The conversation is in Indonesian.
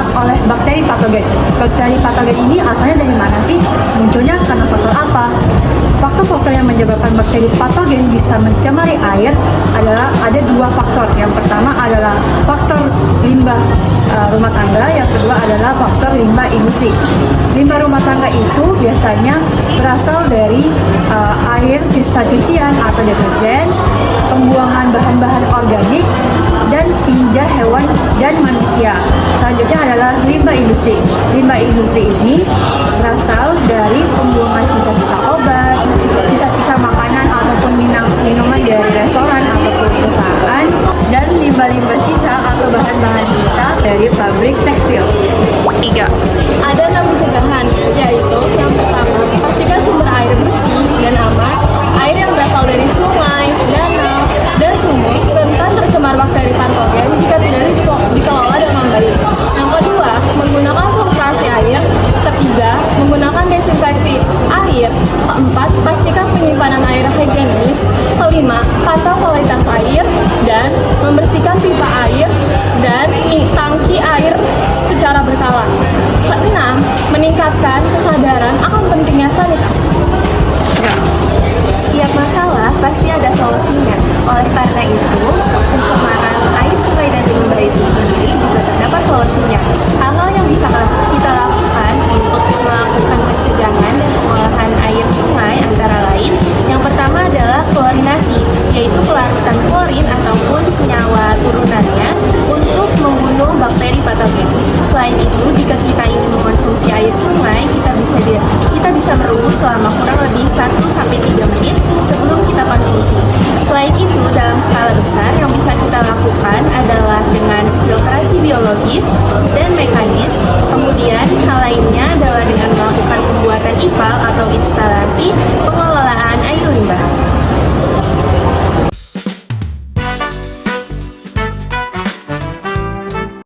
terdampak oleh bakteri patogen. Bakteri patogen ini asalnya dari mana sih? Munculnya karena faktor apa? Faktor-faktor yang menyebabkan bakteri patogen bisa mencemari air adalah ada dua faktor. Yang pertama adalah faktor limbah rumah tangga, yang kedua adalah faktor limbah industri. Limbah rumah tangga itu biasanya berasal dari air sisa cucian atau deterjen, pembuangan bahan-bahan organik, dan tinja hewan dan manusia. Selanjutnya adalah limbah industri. Limbah industri ini berasal dari pembuangan sisa-sisa obat, sisa-sisa makanan ataupun minuman dari restoran ataupun perusahaan, dan limbah-limbah sisa atau bahan-bahan sisa dari pabrik tekstil. 3. Ada 6 pencegahan, yaitu yang pertama, pastikan sumber air bersih dan aman. Air yang berasal dari sungai, danau, dan sumur rentan tercemar bakteri patogen jika tidak dikelola dengan baik. Yang kedua, menggunakan filtrasi air. Ketiga, menggunakan desinfeksi air. Keempat, pastikan penyimpanan air higienis. Kelima, pantau kualitas air dan membersihkan pipa air dan tangki air secara berkala. Keenam, meningkatkan kesadaran akan pentingnya sanitasi. Setiap masalah pasti ada solusinya. Oleh karena itu, pencemaran air sungai dan limbah itu sendiri juga terdapat solusinya. Hal-hal yang bisa kita lakukan untuk melakukan pencegahan dan pengolahan air sungai antara lain, yang pertama adalah klorinasi, yaitu pelarutan klorin ataupun senyawa turunannya untuk membunuh bakteri patogen. Selain itu, jika kita ingin mengonsumsi air sungai, kita bisa merebus selama kurang lebih 1-3 menit.